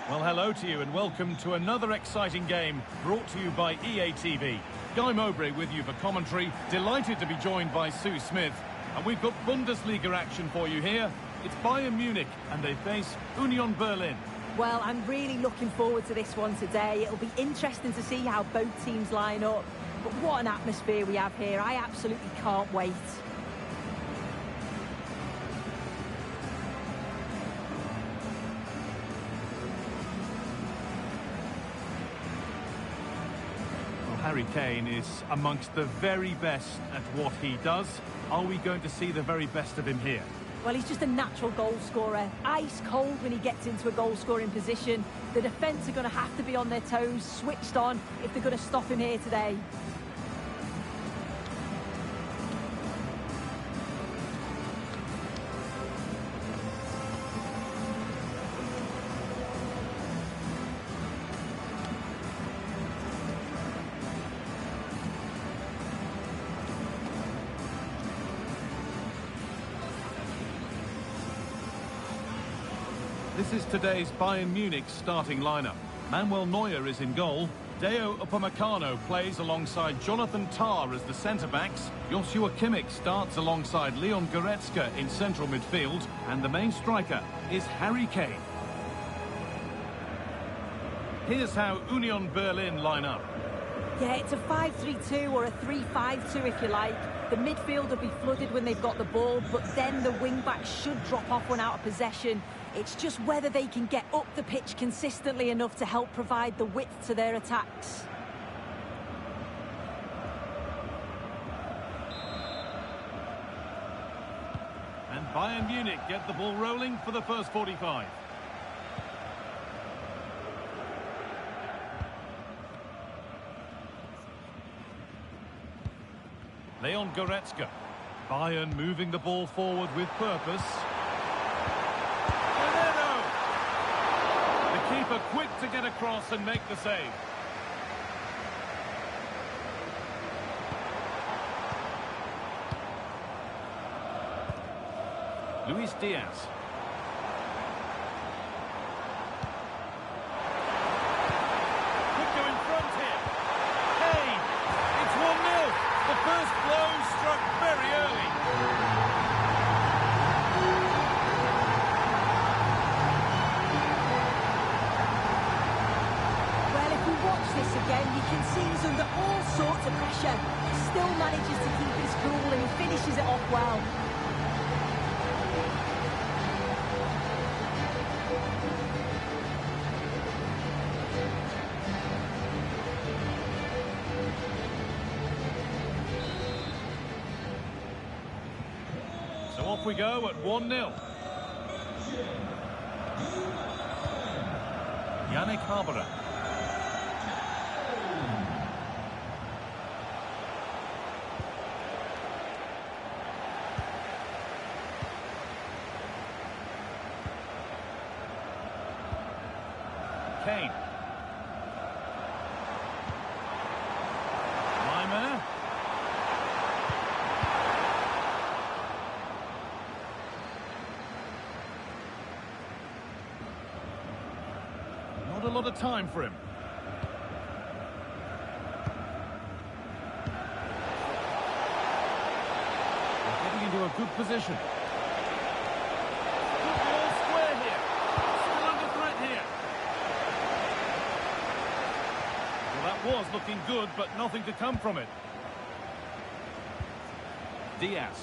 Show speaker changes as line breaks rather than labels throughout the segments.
Well, hello to you and welcome to another exciting game brought to you by EA TV. Guy Mowbray with you for commentary. Delighted to be joined by Sue Smith. And we've got Bundesliga action for you here. It's Bayern Munich and they face Union Berlin.
Well, I'm really looking forward to this one today. It'll be interesting to see how both teams line up. But what an atmosphere we have here. I absolutely can't wait.
Harry Kane is amongst the very best at what he does. Are we going to see the very best of him here?
Well, he's just a natural goal scorer. Ice cold when he gets into a goal-scoring position. The defence are going to have to be on their toes, switched on, if they're going to stop him here today.
This is today's Bayern Munich starting lineup. Manuel Neuer is in goal. Deo Upamecano plays alongside Jonathan Tah as the centre-backs. Joshua Kimmich starts alongside Leon Goretzka in central midfield. And the main striker is Harry Kane. Here's how Union Berlin line up.
Yeah, it's a 5-3-2 or a 3-5-2 if you like. The midfield will be flooded when they've got the ball, but then the wing-backs should drop off when out of possession. It's just whether they can get up the pitch consistently enough to help provide the width to their attacks.
And Bayern Munich get the ball rolling for the first 45. Leon Goretzka. Bayern moving the ball forward with purpose. The keeper quick to get across and make the save. Luis Diaz. Could go in front here. Hey, it's 1-0. The first blow struck very early.
This again, you can see he's under all sorts of pressure. He still manages to keep his cool and he finishes it off well.
So off we go at 1-0. Yannick Hamburger. Kane. Leimer. Not a lot of time for him. They're getting into a good position. Was looking good, but nothing to come from it. Diaz.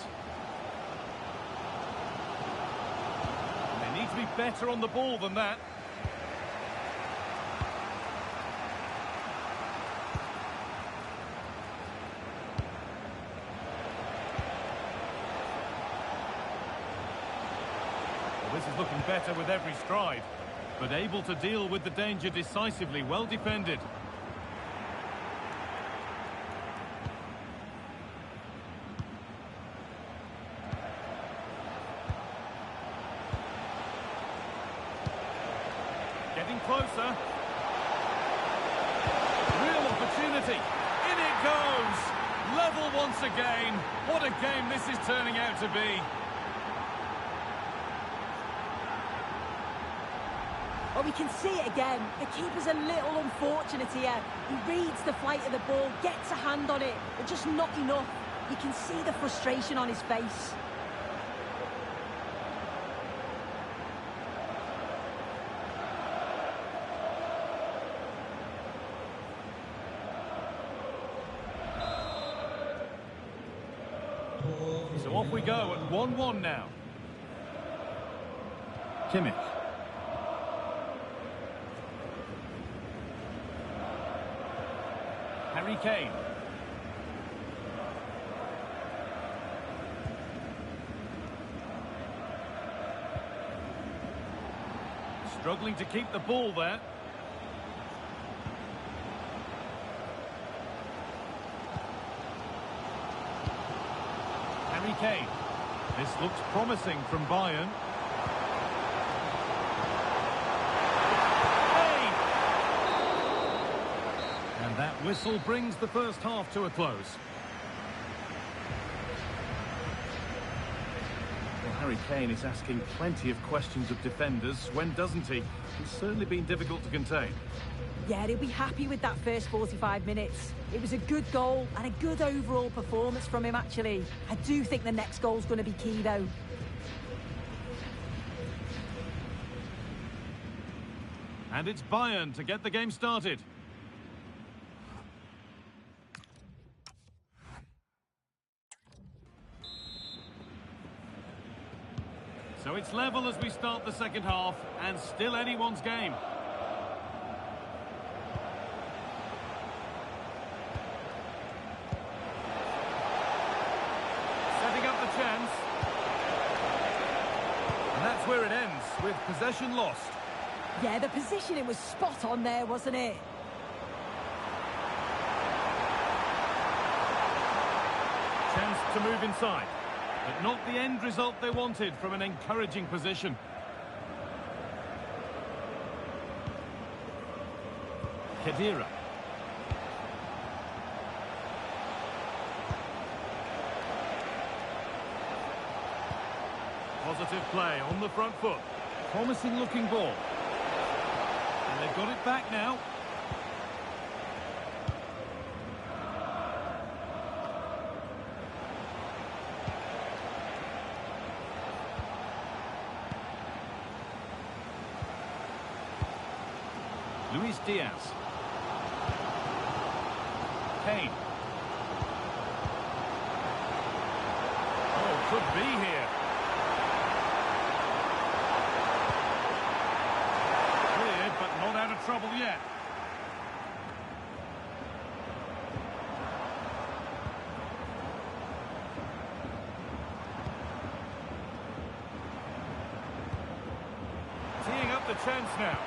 They need to be better on the ball than that. Well, this is looking better with every stride, but able to deal with the danger decisively. Well defended. Getting closer. Real opportunity. In it goes. Level once again. What a game this is turning out to be.
Oh, we can see it again. The keeper's a little unfortunate here. He reads the flight of the ball, gets a hand on it, but just not enough. You can see the frustration on his face.
So off we go at 1-1 now. Kimmich. Harry Kane. Struggling to keep the ball there. Harry Kane. This looks promising from Bayern. Kane! And that whistle brings the first half to a close. Well, Harry Kane is asking plenty of questions of defenders. When doesn't he? He's certainly been difficult to contain.
Yeah, he'll be happy with that first 45 minutes. It was a good goal and a good overall performance from him, actually. I do think the next goal's going to be key, though.
And it's Bayern to get the game started. So it's level as we start the second half, and still anyone's game. Setting up the chance. And that's where it ends, with possession lost.
Yeah, the positioning was spot on there, wasn't it?
Chance to move inside. But not the end result they wanted from an encouraging position. Khedira. Positive play on the front foot. Promising looking ball. And they've got it back now. Luis Diaz. Kane. Oh, could be here. Cleared, but not out of trouble yet. Teeing up the chance now.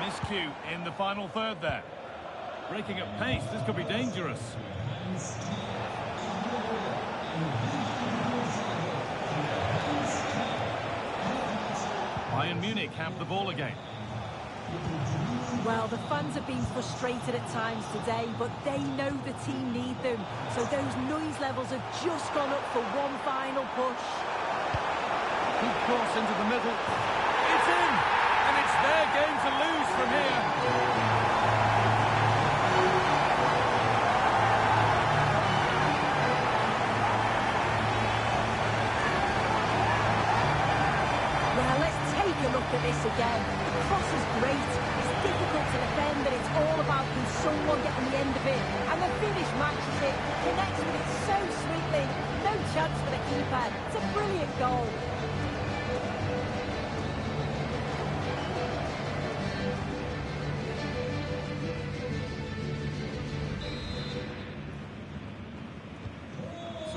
Miscue in the final third there. Breaking at pace, this could be dangerous. Bayern Munich have the ball again.
Well, the fans have been frustrated at times today, but they know the team need them. So those noise levels have just gone up for one final push.
Good cross into the middle. It's in! And it's their game to lose from here.
Well, let's take a look at this again. The cross is great. It's difficult to defend, and it's all about can someone get on the end of it. And the finish matches it. Connects with it so sweetly. No chance for the keeper. It's a brilliant goal.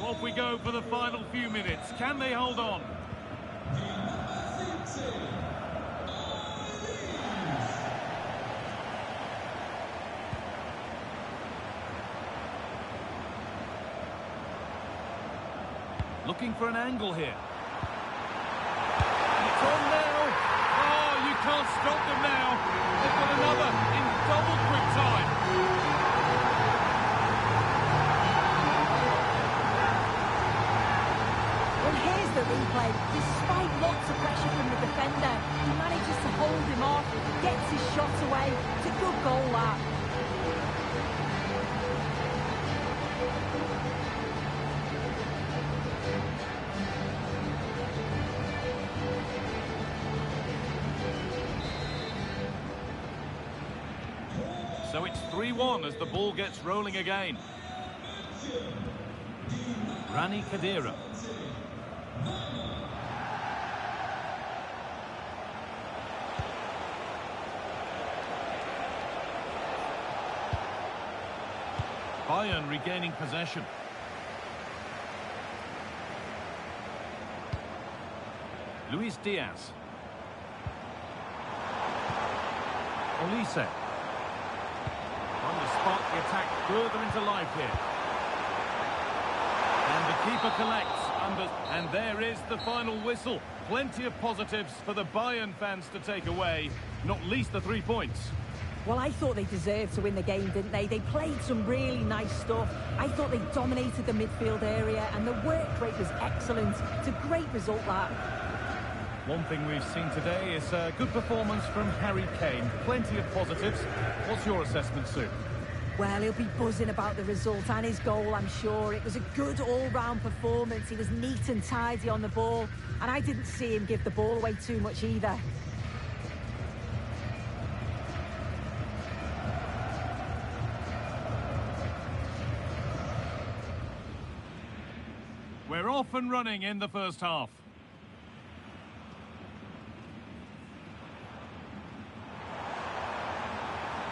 Off we go for the final few minutes. Can they hold on? Looking for an angle here. And it's on now. Oh, you can't stop them now. They've got another in double quick time.
The replay. Despite lots of pressure
So it's 3-1 as the ball gets rolling again. Rani Khedira. Bayern regaining possession. Luis Diaz. Olise. On the spot, the attack further into life here. And the keeper collects and there is the final whistle. Plenty of positives for the Bayern fans to take away, not least the 3 points.
Well, I thought they deserved to win the game, didn't they? They played some really nice stuff. I thought they dominated the midfield area and the work rate was excellent. It's a great result, that.
One thing we've seen today is a good performance from Harry Kane. Plenty of positives. What's your assessment, Sue?
Well, he'll be buzzing about the result and his goal, I'm sure. It was a good all-round performance. He was neat and tidy on the ball, and I didn't see him give the ball away too much either.
We're off and running in the first half.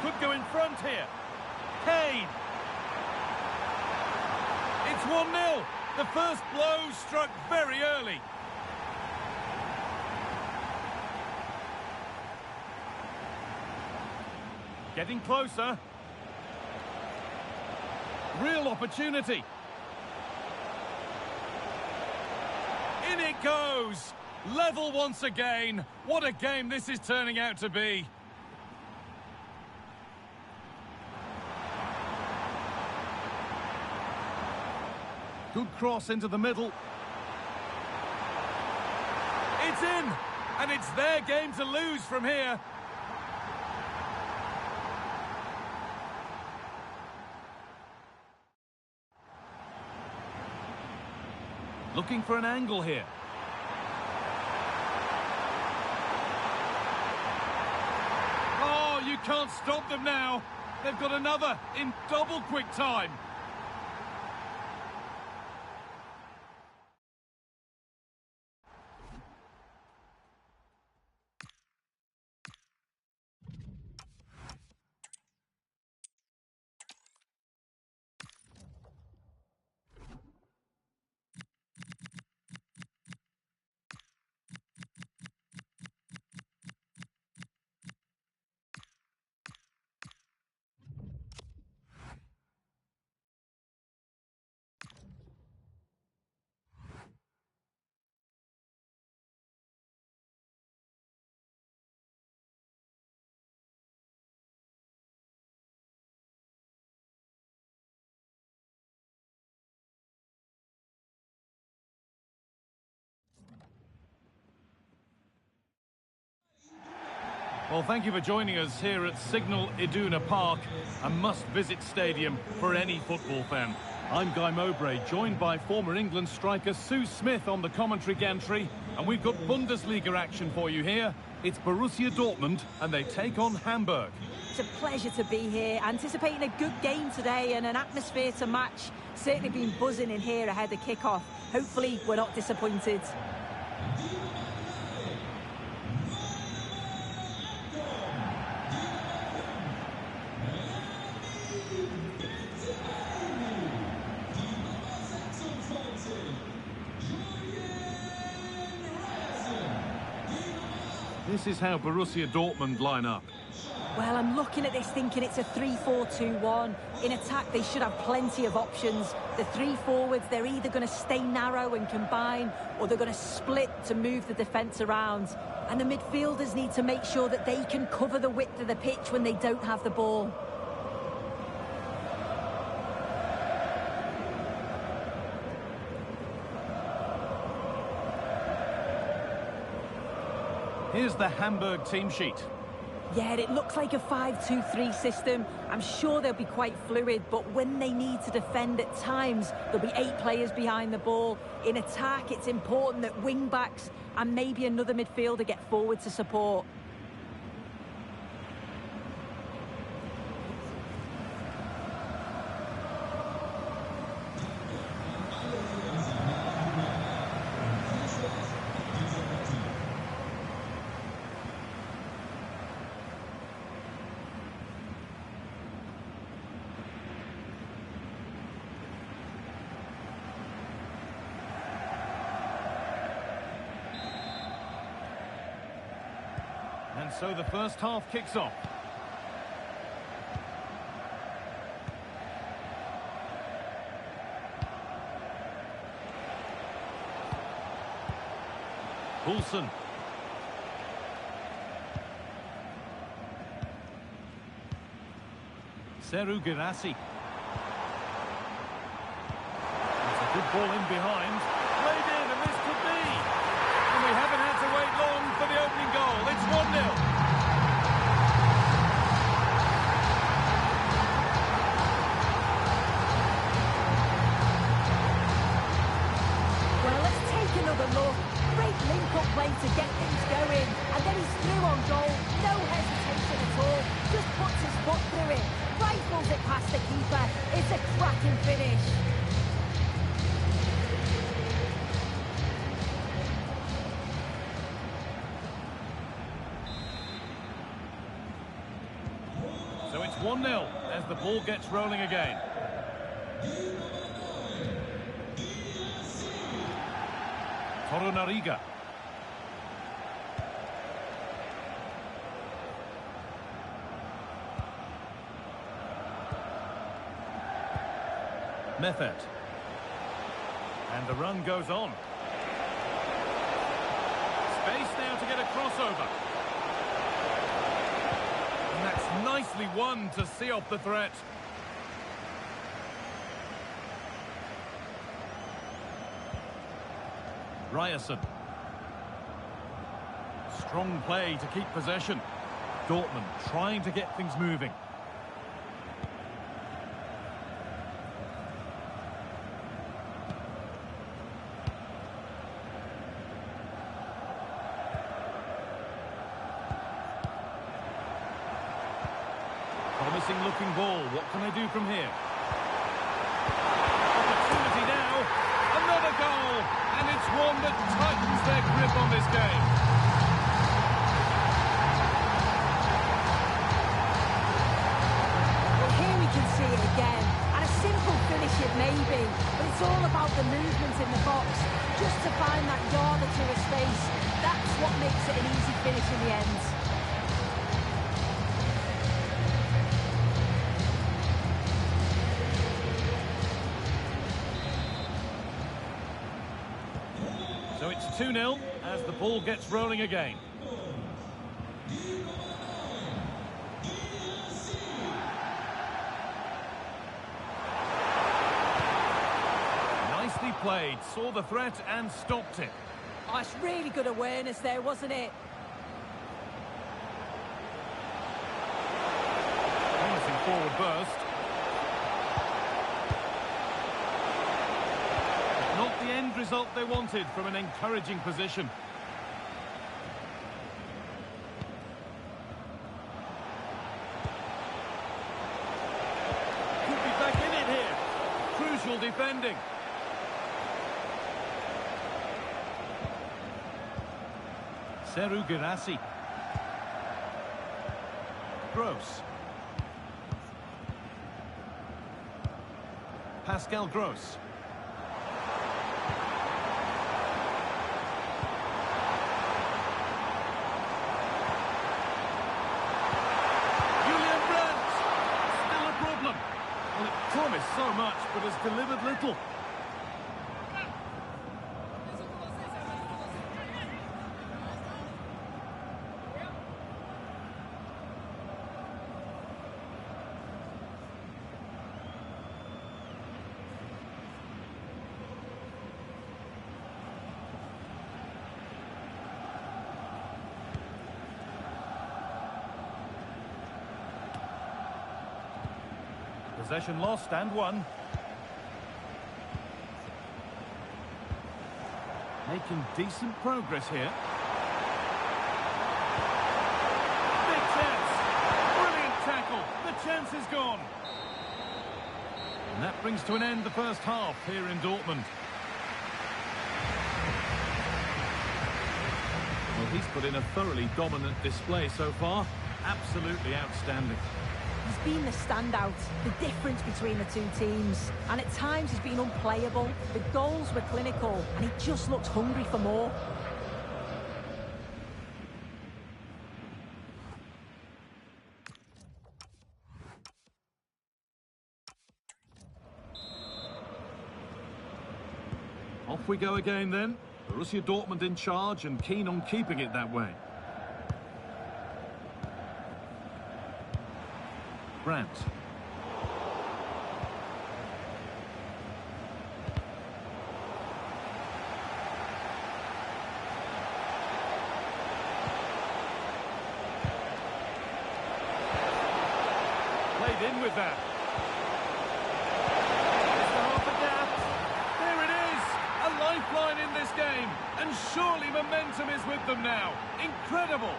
Could go in front here. Kane. It's 1-0. The first blow struck very early. Getting closer. Real opportunity. In it goes. Level once again. What a game this is turning out to be. Good cross into the middle. It's in, and it's their game to lose from here. Looking for an angle here. Oh, you can't stop them now. They've got another in double quick time. Well, thank you for joining us here at Signal Iduna Park, a must-visit stadium for any football fan. I'm Guy Mowbray, joined by former England striker Sue Smith on the commentary gantry, and we've got Bundesliga action for you here. It's Borussia Dortmund, and they take on Hamburg.
It's a pleasure to be here, anticipating a good game today and an atmosphere to match. Certainly been buzzing in here ahead of kick-off. Hopefully, we're not disappointed.
This is how Borussia Dortmund line up.
Well, I'm looking at this thinking it's a 3-4-2-1. In attack, they should have plenty of options. The three forwards, they're either going to stay narrow and combine, or they're going to split to move the defence around. And the midfielders need to make sure that they can cover the width of the pitch when they don't have the ball.
Here's the Hamburg team sheet.
Yeah, it looks like a 5-2-3 system. I'm sure they'll be quite fluid, but when they need to defend at times, there'll be 8 players behind the ball. In attack, it's important that wing-backs and maybe another midfielder get forward to support.
And so the first half kicks off. Poulsen. Seru Girassi. It's a good ball in behind. Played in, and this could be. And we haven't had to wait long for the opening goal. It's 1-0.
Well, let's take another look. Great link-up play to get things going. And then he's through on goal. No hesitation at all. Just puts his foot through it. Rifles it past the keeper. It's a cracking finish.
So it's 1-0 as the ball gets rolling again. Torunariga. Method. And the run goes on. Space now to get a crossover. And that's nicely won to see off the threat. Ryerson. Strong play to keep possession. Dortmund trying to get things moving. Promising looking ball. What can they do from here? Opportunity now. Another goal. And it's one that tightens their grip on this game.
Well, here we can see it again. And a simple finish it may be, but it's all about the movement in the box. Just to find that yard or two of space. That's what makes it an easy finish in the end.
So it's 2-0 as the ball gets rolling again. Nicely played, saw the threat and stopped it.
Oh, it's really good awareness there, wasn't it?
Promising forward burst. Not the end result they wanted from an encouraging position. Could be back in it here. Crucial defending. Seru Girassi. Gross. Pascal Gross. Promised so much, but has delivered little. Possession lost and won. Making decent progress here. Big chance. Brilliant tackle. The chance is gone. And that brings to an end the first half here in Dortmund. Well, he's put in a thoroughly dominant display so far. Absolutely outstanding.
He's been the standout, the difference between the two teams. And at times he's been unplayable. The goals were clinical and he just looked hungry for more.
we go again then. Borussia Dortmund in charge and keen on keeping it that way. Brandt. Played in with that. Is there half a gap? There it is! A lifeline in this game. And surely momentum is with them now. Incredible!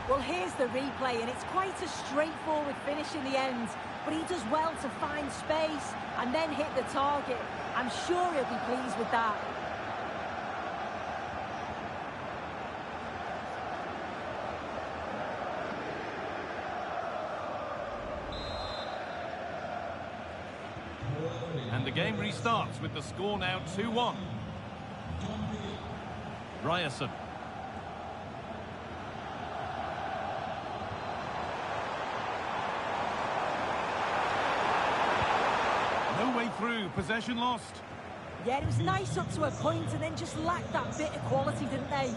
Well, here's the replay, and it's quite a straightforward finish in the end. But he does well to find space and then hit the target. I'm sure he'll be pleased with that.
And the game restarts with the score now 2-1. Ryerson. No way through, possession lost.
Yeah, it was nice up to a point and then just lacked that bit of quality, didn't they?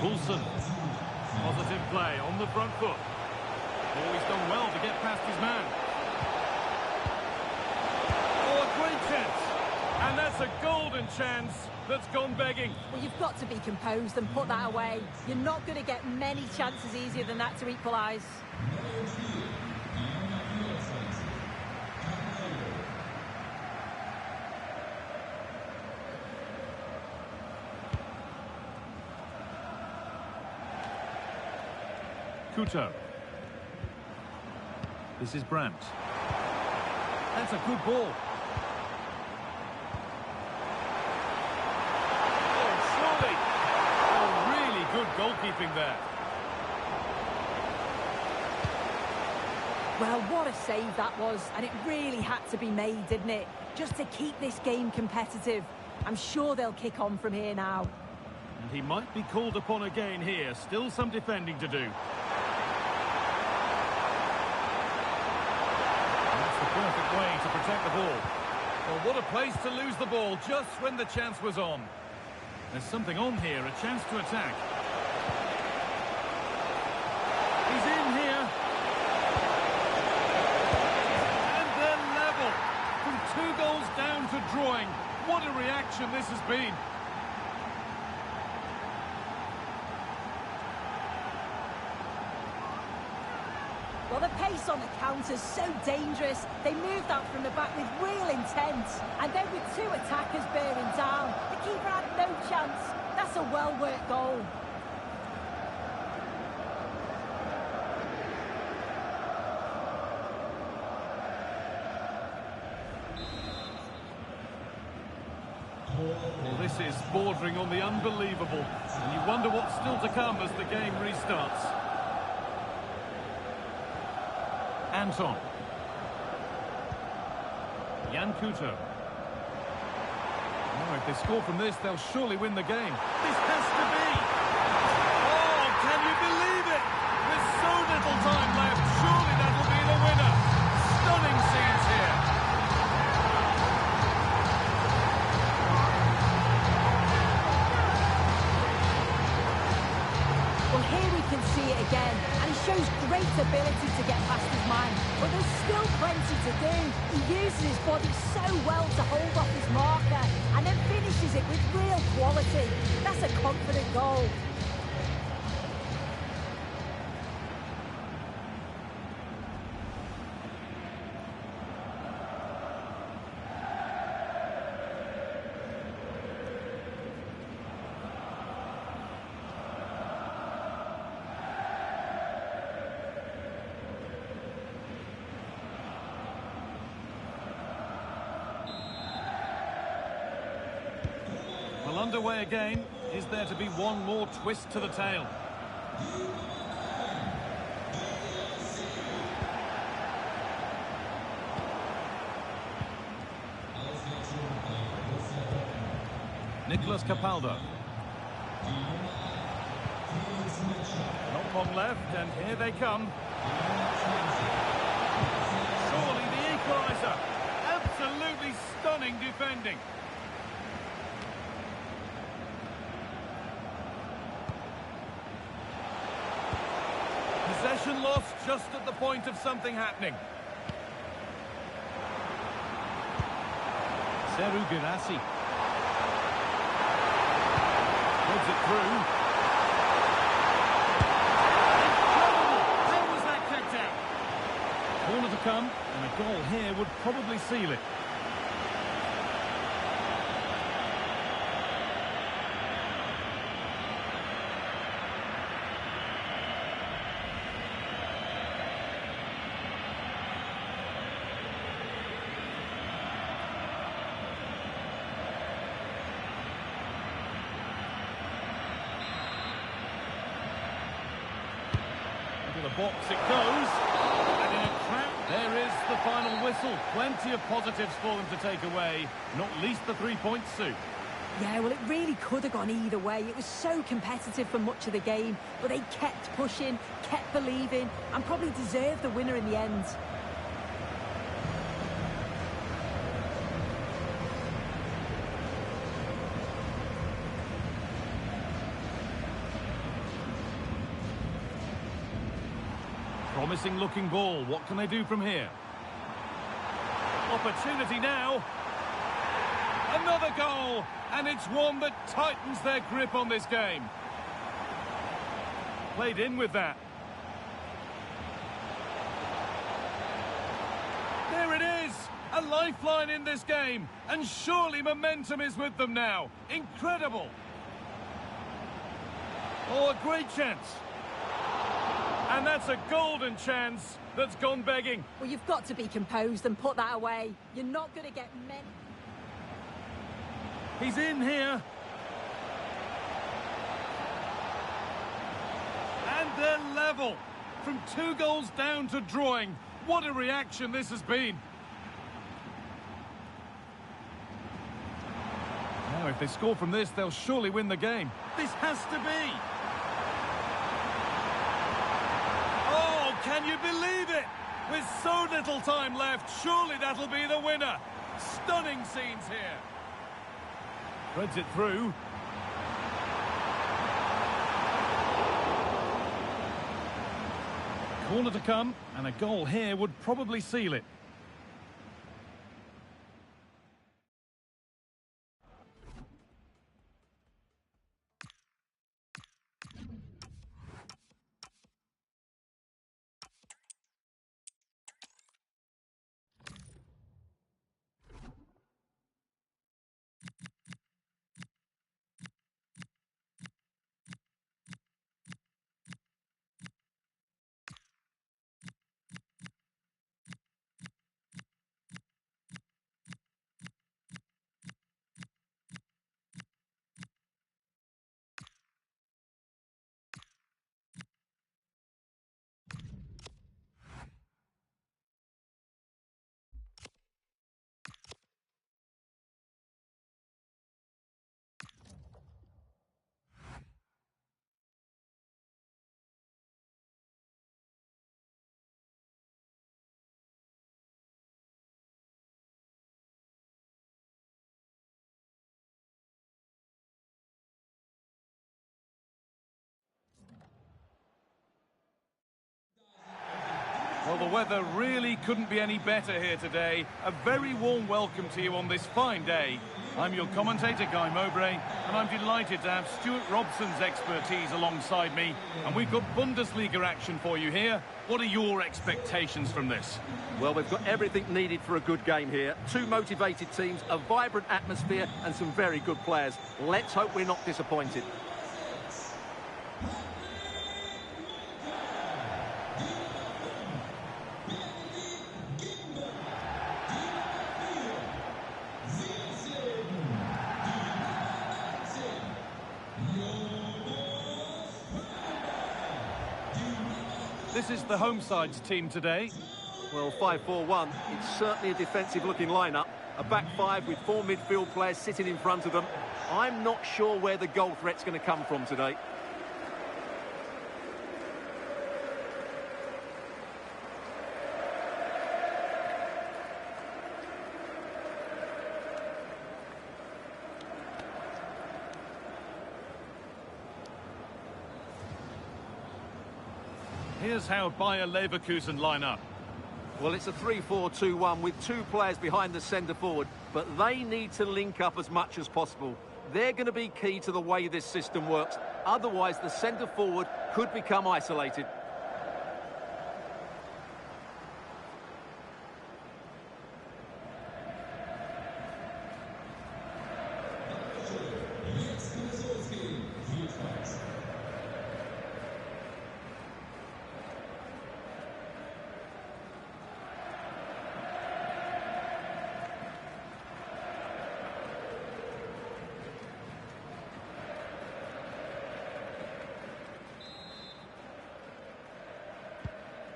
Poulsen. Positive play on the front foot. Oh, he's done well to get past his man. Oh, a great chance. And that's a golden chance that's gone begging.
Well, you've got to be composed and put that away. You're not going to get many chances easier than that to equalise.
Couto. This is Brandt. That's a good ball. Oh, surely. Oh, really good goalkeeping there.
Well, what a save that was, and it really had to be made, didn't it? Just to keep this game competitive. I'm sure they'll kick on from here now.
And he might be called upon again here. Still some defending to do. Perfect way to protect the ball. Well, what a place to lose the ball just when the chance was on. There's something on here, a chance to attack. He's in here. And they're level. From 2 goals down to drawing. What a reaction this has been.
Well, the pace on the counter's so dangerous. They moved out from the back with real intent. And then with 2 attackers bearing down, the keeper had no chance. That's a well-worked goal.
Well, this is bordering on the unbelievable. And you wonder what's still to come as the game restarts. Anton. Jan Couto. Oh, if they score from this, they'll surely win the game. This has to be! Oh, can you believe it? With so little time left, surely that'll be the winner. Stunning scenes here.
Well, here we can see it again, and he shows great ability to get past his man, but there's still plenty to do. He uses his body so well to hold off his marker, and then finishes it with real quality. That's a confident goal.
Well, underway again. Is there to be one more twist to the tale? Nicolas Capaldo. Not long left, and here they come. Surely the equaliser. Absolutely stunning defending. Possession lost just at the point of something happening. Seru Girassi. Puts it through. Incredible! How was that kicked out? Corner to come, and a goal here would probably seal it. The box it goes, and in a trap, there is the final whistle. Plenty of positives for them to take away, not least the 3 points, Sue.
Yeah, well, it really could have gone either way. It was so competitive for much of the game, but they kept pushing, kept believing, and probably deserved the winner in the end.
Promising looking ball. What can they do from here? Opportunity now. Another goal, and it's one that tightens their grip on this game. Played in with that. There it is, a lifeline in this game, and surely momentum is with them now. Incredible. Oh, a great chance. And that's a golden chance that's gone begging.
Well, you've got to be composed and put that away. You're not going to get many.
He's in here. And they're level. From 2 goals down to drawing. What a reaction this has been. Now, if they score from this, they'll surely win the game. This has to be. Can you believe it? With so little time left, surely that'll be the winner. Stunning scenes here. Threads it through. Corner to come, and a goal here would probably seal it. Well, the weather really couldn't be any better here today. A very warm welcome to you on this fine day. I'm your commentator, Guy Mowbray, and I'm delighted to have Stuart Robson's expertise alongside me. And we've got Bundesliga action for you here. What are your expectations from this?
Well, we've got everything needed for a good game here. 2 motivated teams, a vibrant atmosphere, and some very good players. Let's hope we're not disappointed.
This is the home side's team today.
Well, 5-4-1, it's certainly a defensive-looking lineup. A back 5 with 4 midfield players sitting in front of them. I'm not sure where the goal threat's going to come from today.
Here's how Bayer Leverkusen line up.
Well, it's a 3-4-2-1 with two players behind the centre forward, but they need to link up as much as possible. They're going to be key to the way this system works. Otherwise, the centre forward could become isolated.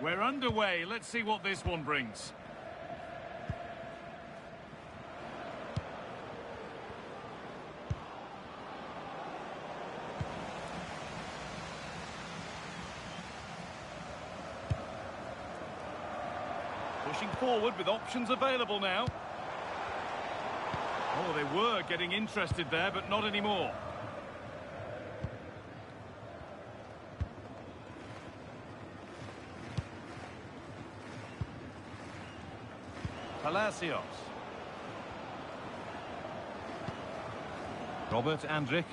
We're underway. Let's see what this one brings. Pushing forward with options available now. Oh, they were getting interested there, but not anymore. Palacios. Robert Andrich.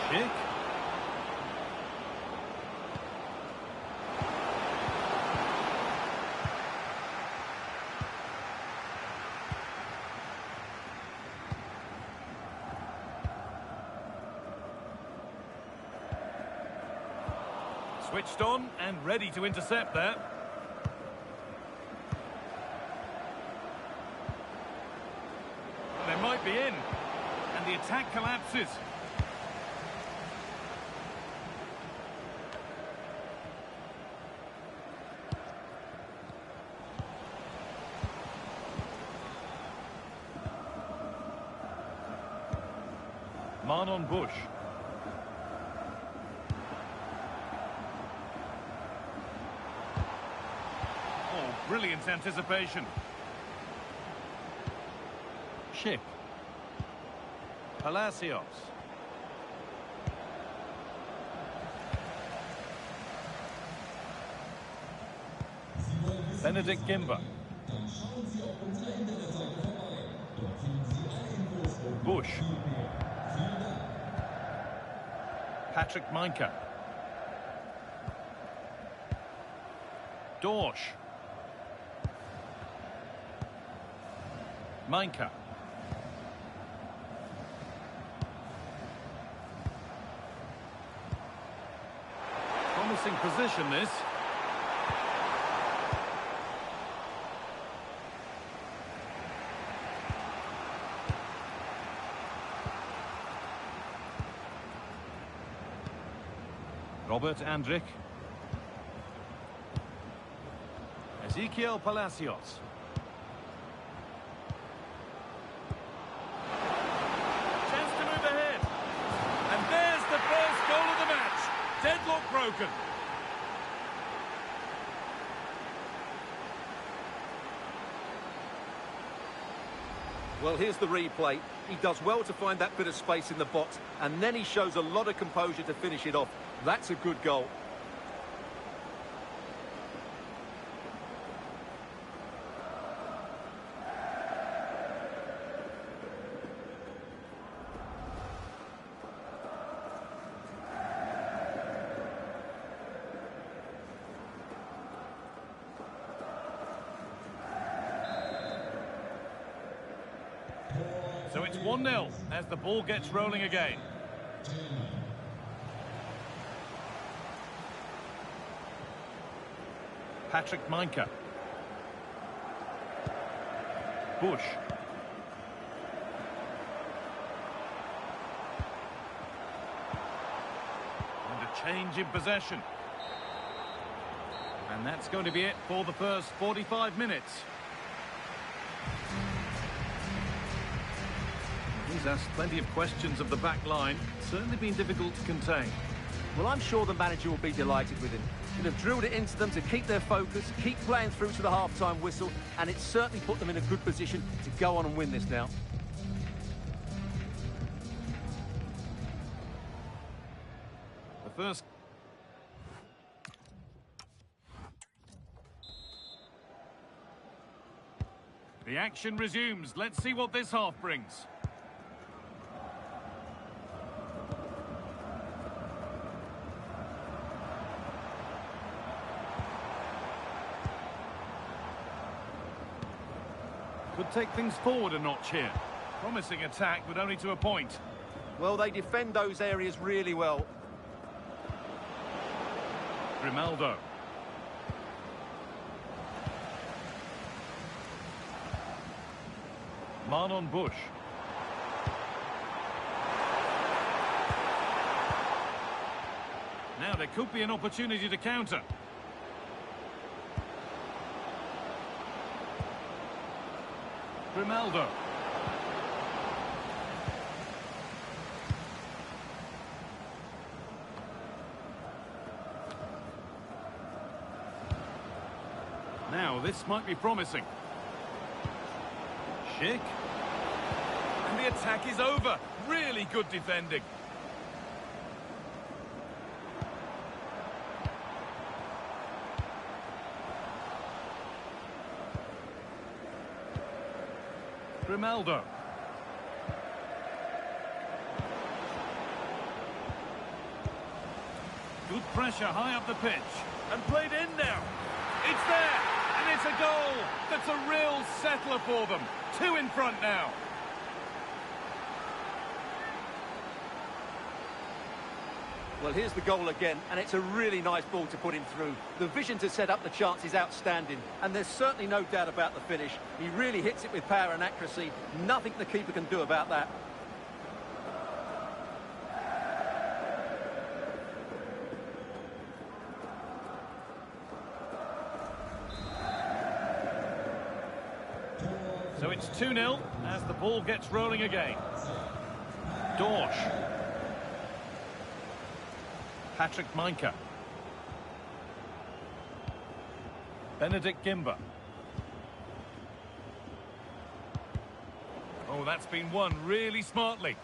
Schick. Switched on and ready to intercept there. They might be in, and the attack collapses. Manon Bush. Oh, brilliant anticipation. Schick. Palacios. Benedikt Gimber. Bush. Patrick Meinke. Dorsch. Meinke. Promising position, this. Robert Andrich. Ezequiel Palacios. Chance to move ahead. And there's the first goal of the match. Deadlock broken.
Well, here's the replay. He does well to find that bit of space in the box, and then he shows a lot of composure to finish it off. That's a good goal.
So it's 1-0 as the ball gets rolling again. Patrick Meinke. Bush. And a change in possession. And that's going to be it for the first 45 minutes. He's asked plenty of questions of the back line. Certainly been difficult to contain.
Well, I'm sure the manager will be delighted with him. Should have drilled it into them to keep their focus, keep playing through to the half-time whistle, and it's certainly put them in a good position to go on and win this now.
The first The action resumes. Let's see what this half brings. Could take things forward a notch here. Promising attack, but only to a point.
Well, they defend those areas really well.
Grimaldo. Marlon Bush. Now there could be an opportunity to counter. Grimaldo. Now this might be promising. Schick. And the attack is over. Really good defending. Grimaldo. Good pressure high up the pitch. And played in now. It's there. And it's a goal. That's a real settler for them. 2 in front now.
Well, here's the goal again, and it's a really nice ball to put him through. The vision to set up the chance is outstanding, and there's certainly no doubt about the finish. He really hits it with power and accuracy. Nothing the keeper can do about that.
So it's 2-0 as the ball gets rolling again. Dorsch. Patrick Mainka. Benedict Gimba. Oh, that's been won really smartly.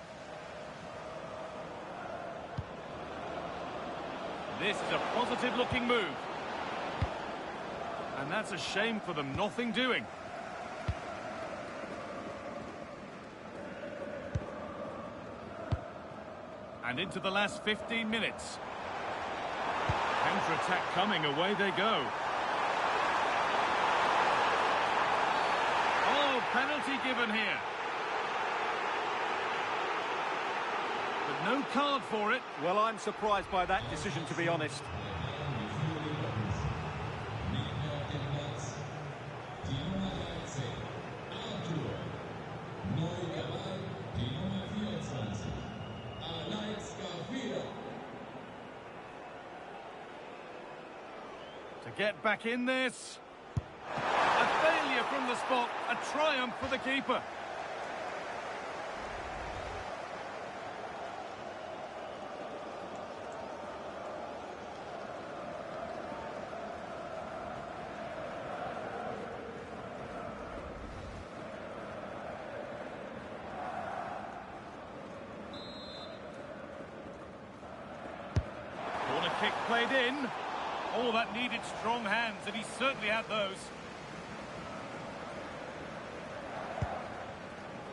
This is a positive-looking move. And that's a shame for them, nothing doing. And into the last 15 minutes. Counter-attack coming, away they go. Oh, penalty given here. But no card for it.
Well, I'm surprised by that decision, to be honest.
To get back in this. A failure from the spot. A triumph for the keeper. Corner kick played in. Oh, that needed strong hands, and he certainly had those.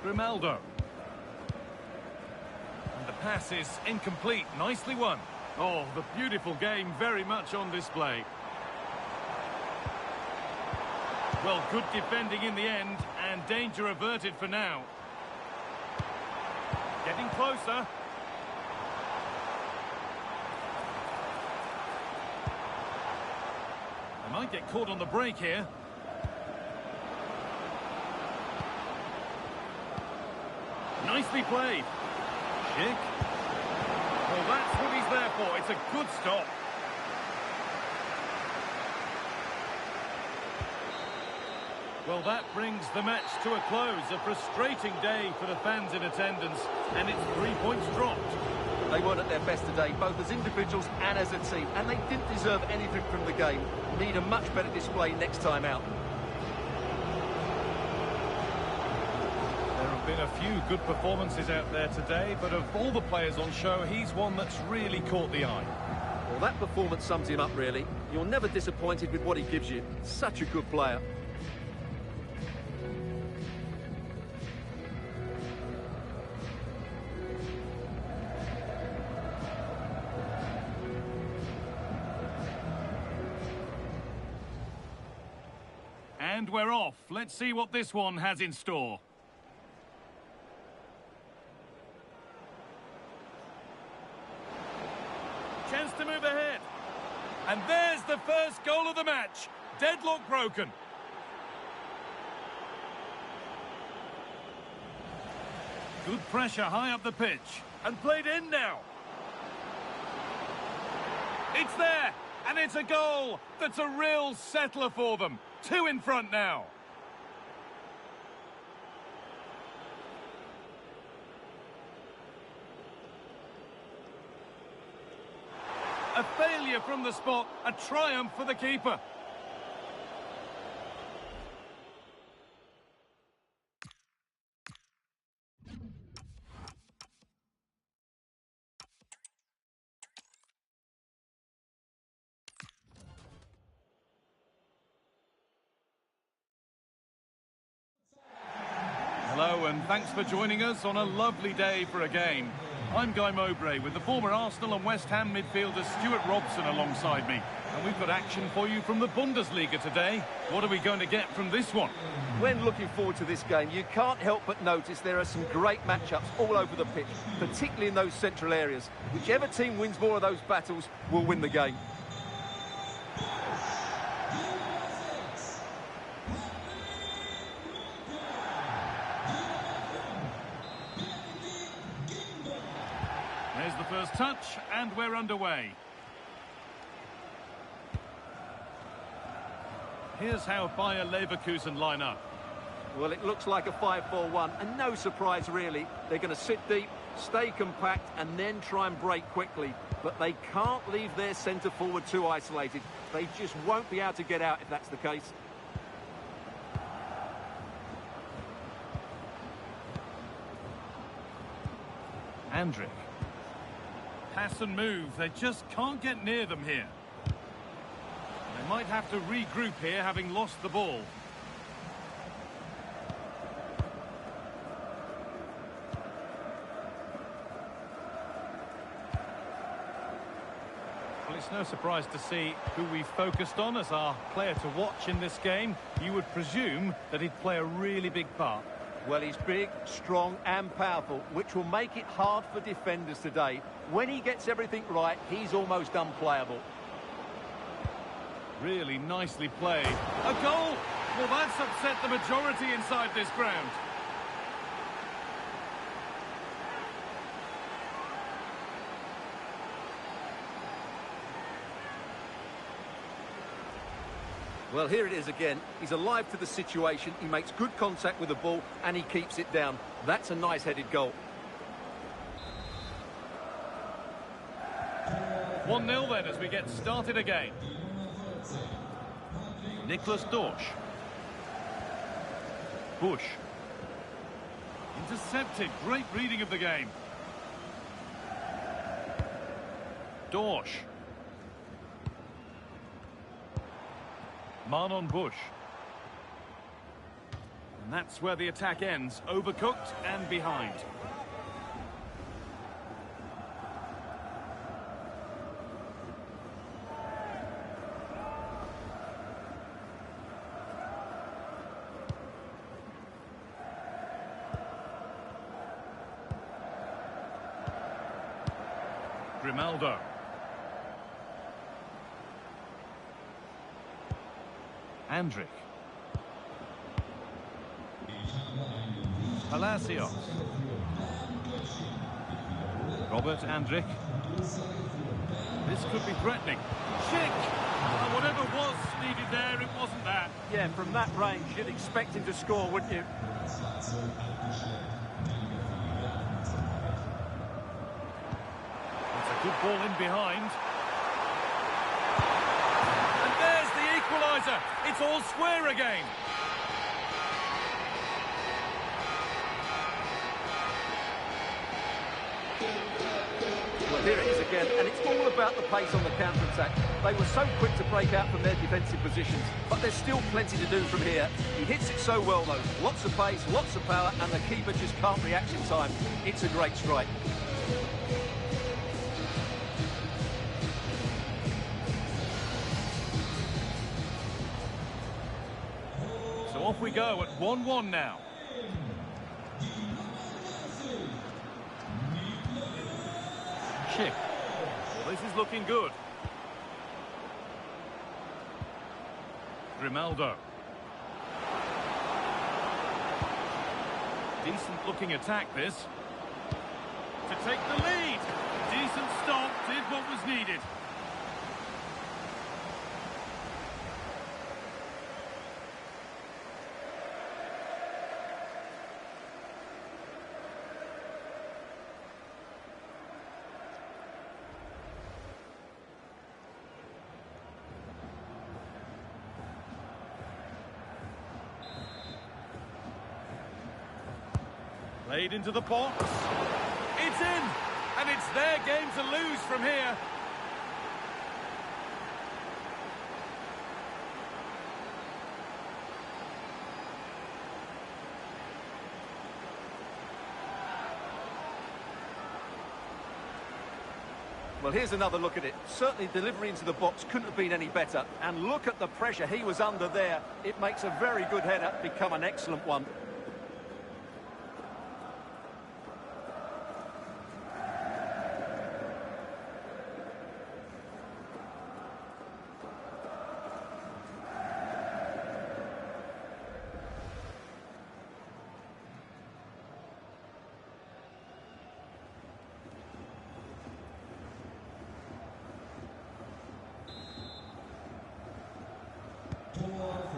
Grimaldo. And the pass is incomplete. Nicely won. Oh, the beautiful game very much on display. Well, good defending in the end, and danger averted for now. Getting closer. Might get caught on the break here. Nicely played. Schick. Well, that's what he's there for. It's a good stop. Well, that brings the match to a close. A frustrating day for the fans in attendance, and it's 3 points dropped.
They weren't at their best today, both as individuals and as a team, and they didn't deserve anything from the game. Need a much better display next time out.
There have been a few good performances out there today, but of all the players on show, he's one that's really caught the eye.
Well, that performance sums him up, really. You're never disappointed with what he gives you. Such a good player.
And we're off. Let's see what this one has in store. Chance to move ahead. And there's the first goal of the match. Deadlock broken. Good pressure high up the pitch. And played in now. It's there. And it's a goal. That's a real settler for them. 2 in front now. A failure from the spot, a triumph for the keeper. Hello and thanks for joining us on a lovely day for a game. I'm Guy Mowbray with the former Arsenal and West Ham midfielder Stuart Robson alongside me. And we've got action for you from the Bundesliga today. What are we going to get from this one?
When looking forward to this game, you can't help but notice there are some great matchups all over the pitch, particularly in those central areas. Whichever team wins more of those battles will win the game.
There's the first touch, and we're underway. Here's how Bayer Leverkusen line up.
Well, it looks like a 5-4-1, and no surprise, really. They're going to sit deep, stay compact, and then try and break quickly. But they can't leave their centre-forward too isolated. They just won't be able to get out if that's the case.
Andrick. Pass and move. They just can't get near them here. They might have to regroup here, having lost the ball. Well, it's no surprise to see who we focused on as our player to watch in this game. You would presume that he'd play a really big part.
Well, he's big, strong and powerful, which will make it hard for defenders today. When he gets everything right, he's almost unplayable.
Really nicely played. A goal! Well, that's upset the majority inside this ground.
Well, here it is again. He's alive to the situation. He makes good contact with the ball and he keeps it down. That's a nice-headed goal.
1-0 then as we get started again. Nicholas Dorsch. Bush. Intercepted. Great reading of the game. Dorsch. Manon Bush. And that's where the attack ends. Overcooked and behind. Grimaldo. Andrick. Palacios. Robert Andrick. This could be threatening. Schick! Whatever was needed there, it wasn't that.
Yeah, from that range, you'd expect him to score, wouldn't you?
It's a good ball in behind. And there's the equaliser. It's all square again.
Well, here it is again, and it's all about the pace on the counter-attack. They were so quick to break out from their defensive positions, but there's still plenty to do from here. He hits it so well, though. Lots of pace, lots of power, and the keeper just can't react in time. It's a great strike.
So off we go at 1-1 now. Schick. Well, this is looking good. Grimaldo. Decent looking attack this. To take the lead. Decent stop, did what was needed. Played into the box. It's in! And it's their game to lose from here.
Well, here's another look at it. Certainly delivery into the box couldn't have been any better. And look at the pressure he was under there. It makes a very good header become an excellent one.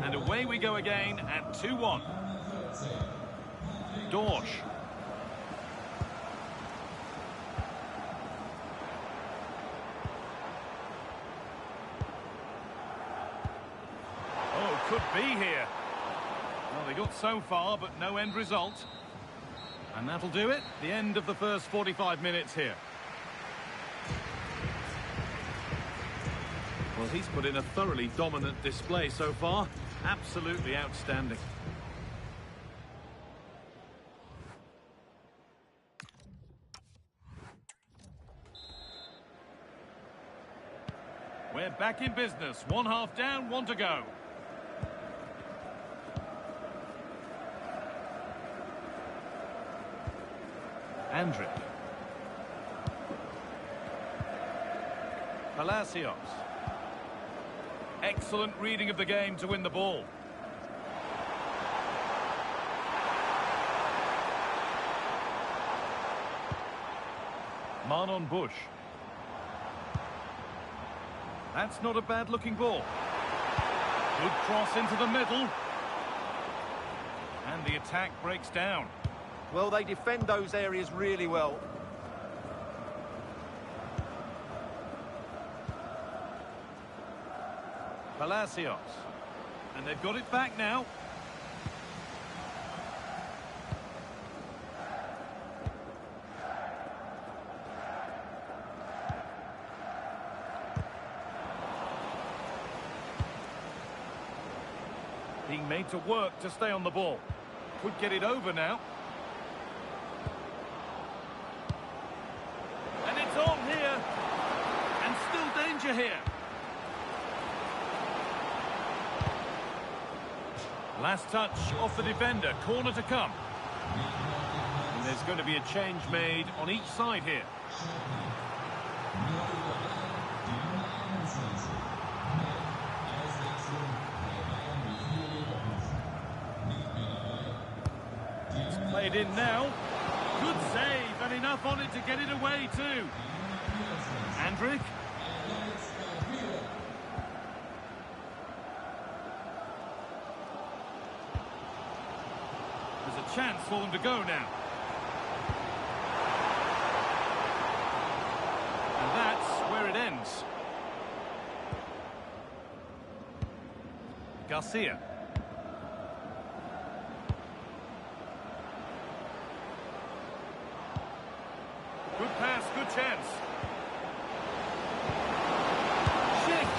And away we go again at 2-1. Dorsch. Oh, could be here. Well, they got so far, but no end result. And that'll do it. The end of the first 45 minutes here. Well, he's put in a thoroughly dominant display so far. Absolutely outstanding. We're back in business. One half down, one to go. Andric. Palacios. Excellent reading of the game to win the ball. Manon Bush. That's not a bad looking ball. Good cross into the middle. And the attack breaks down.
Well, they defend those areas really well.
Palacios. And they've got it back now. Being made to work to stay on the ball. Could get it over now. And it's on here. And still danger here. Last touch off the defender, corner to come. And there's going to be a change made on each side here. It's played in now. Good save, and enough on it to get it away too. Andric. Chance for them to go now. And that's where it ends. Garcia. Good pass, good chance. Schick.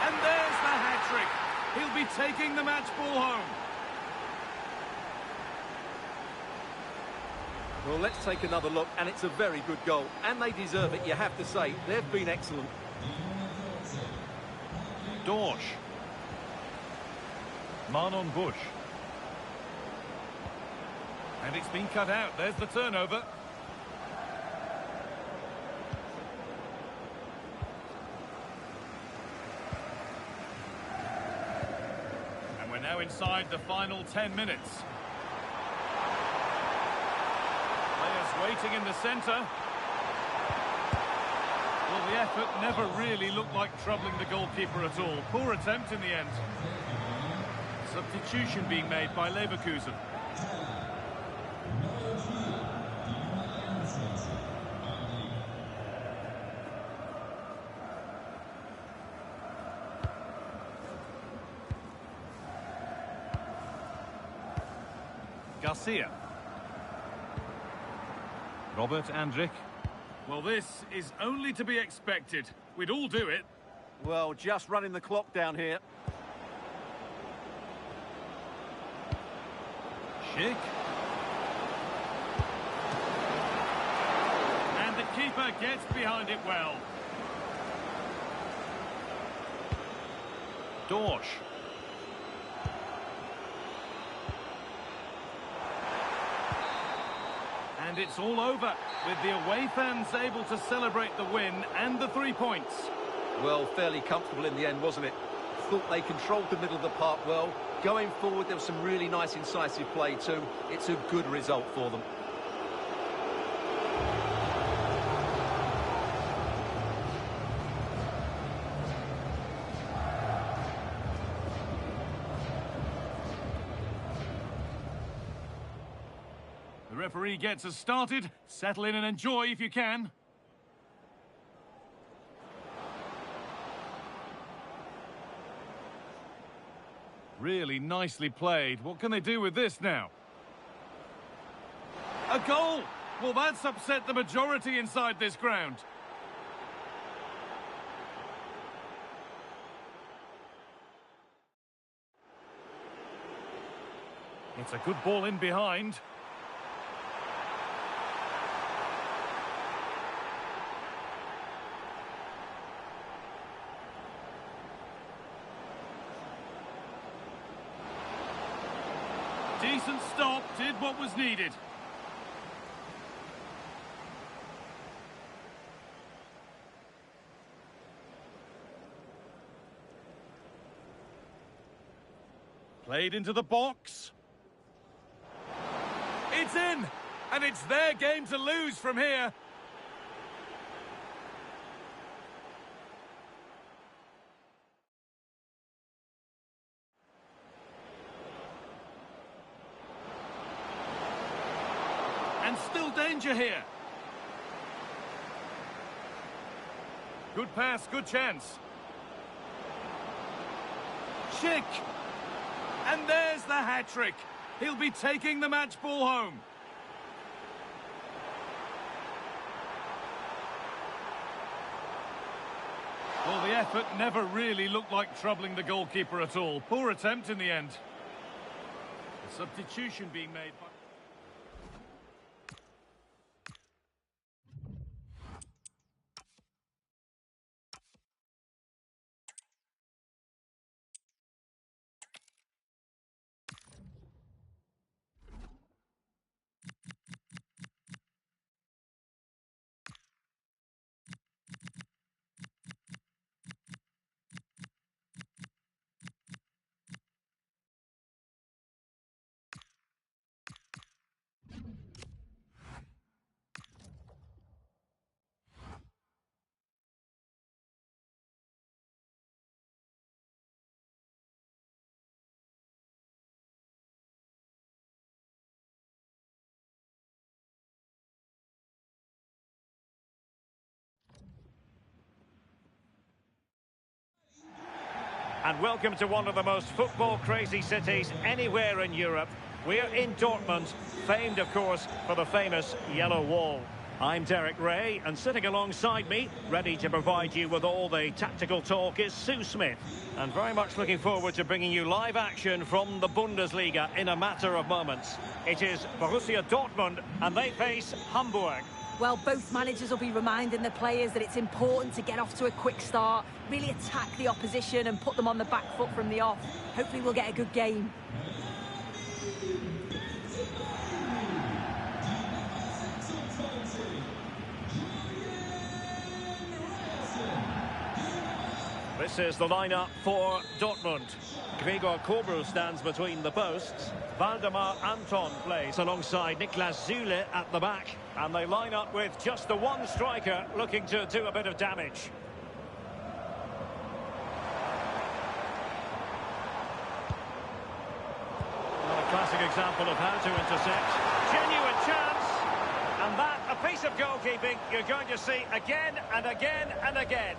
And there's the hat-trick. He'll be taking the match ball home.
Well, let's take another look, and it's a very good goal. And they deserve it, you have to say. They've been excellent.
Dorsch. Manon Bush. And it's been cut out. There's the turnover. And we're now inside the final 10 minutes. Players waiting in the centre. Well, the effort never really looked like troubling the goalkeeper at all. Poor attempt in the end. Substitution being made by Leverkusen. Garcia. Robert Andrich. Well, this is only to be expected. We'd all do it.
Well, just running the clock down here.
Schick. And the keeper gets behind it well. Dorsch. And it's all over, with the away fans able to celebrate the win and the 3 points.
Well, fairly comfortable in the end, wasn't it? Thought they controlled the middle of the park well. Going forward, there was some really nice incisive play too. It's a good result for them.
The referee gets us started. Settle in and enjoy if you can. Really nicely played. What can they do with this now? A goal! Well, that's upset the majority inside this ground. It's a good ball in behind. Decent stop, did what was needed. Played into the box. It's in! And it's their game to lose from here. And still danger here. Good pass, good chance. Schick. And there's the hat-trick. He'll be taking the match ball home. Well, the effort never really looked like troubling the goalkeeper at all. Poor attempt in the end. A substitution being made by...
And welcome to one of the most football-crazy cities anywhere in Europe. We're in Dortmund, famed, of course, for the famous Yellow Wall. I'm Derek Ray, and sitting alongside me, ready to provide you with all the tactical talk, is Sue Smith. And very much looking forward to bringing you live action from the Bundesliga in a matter of moments. It is Borussia Dortmund, and they face Hamburg.
Well, both managers will be reminding the players that it's important to get off to a quick start, really attack the opposition and put them on the back foot from the off. Hopefully we'll get a good game.
This is the lineup for Dortmund. Gregor Kobel stands between the posts. Waldemar Anton plays alongside Niklas Süle at the back. And they line up with just the one striker looking to do a bit of damage. Well, a classic example of how to intercept. Genuine chance. And that, a piece of goalkeeping you're going to see again and again and again.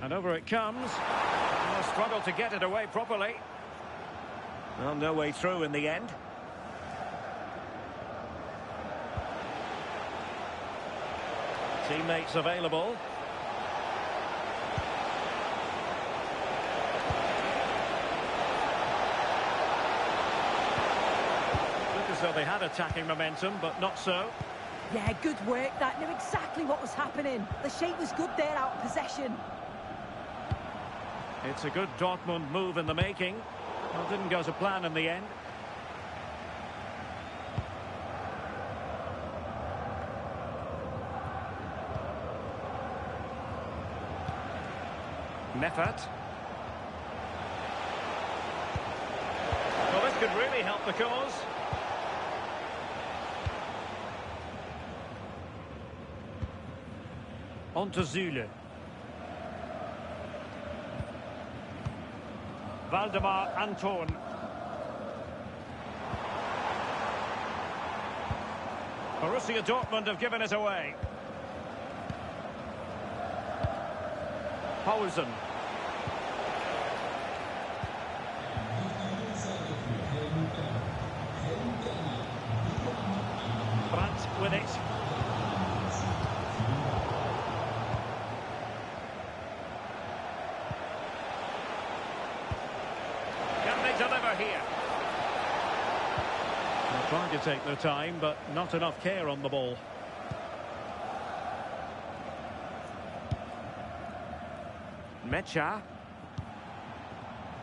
And over it comes. They'll struggle to get it away properly. Well, no way through in the end. Teammates available. Look as though they had attacking momentum, but not so.
Yeah, good work. That knew exactly what was happening. The shape was good there out of possession.
It's a good Dortmund move in the making. Well, didn't go to plan in the end. Meffert. Well, this could really help the cause. On to Süle. Waldemar Anton. Borussia Dortmund have given it away. Poulsen. Brandt with it. Can they deliver here? They're trying to take their time, but not enough care on the ball. Mecha.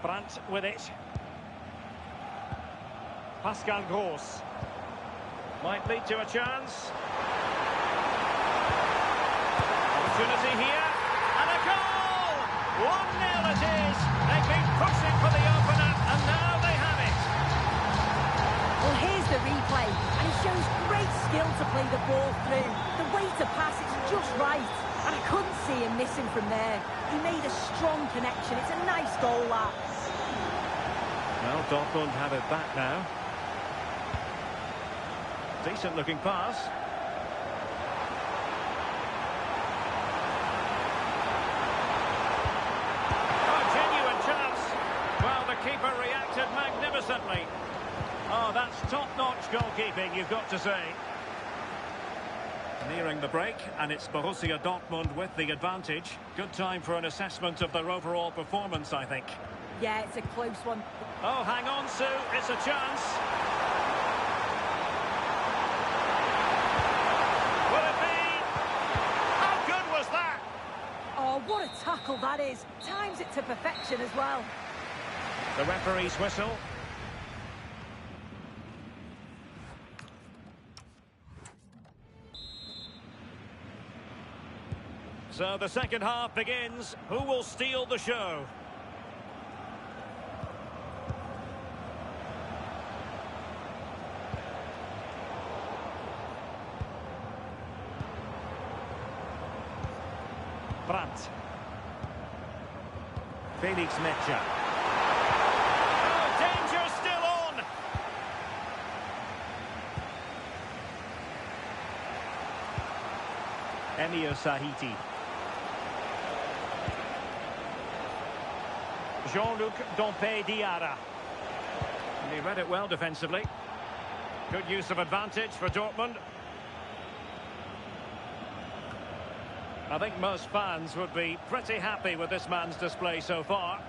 Brandt with it. Pascal Gross. Might lead to a chance. Opportunity here. And a goal! 1-0 it is. They've been pushing for the opener, and now they have it.
Well, here's the replay, and it shows great skill to play the ball through. The way to pass, it's just right. And I couldn't see him missing from there. He made a strong connection. It's a nice goal, that.
Well, Dortmund have it back now. Decent looking pass. Oh, genuine chance. Well, the keeper reacted magnificently. Oh, that's top-notch goalkeeping, you've got to say. Nearing the break, and it's Borussia Dortmund with the advantage. Good time for an assessment of their overall performance, I think.
Yeah, it's a close one.
Oh, hang on, Sue. It's a chance. Will it be? How good was that?
Oh, what a tackle that is. Times it to perfection as well.
The referee's whistle. So the second half begins. Who will steal the show? Brandt. Felix Mecha. Oh, danger still on! Emir Sahiti. Jean-Luc Dompe-Diarra. He read it well defensively. Good use of advantage for Dortmund. I think most fans would be pretty happy with this man's display so far.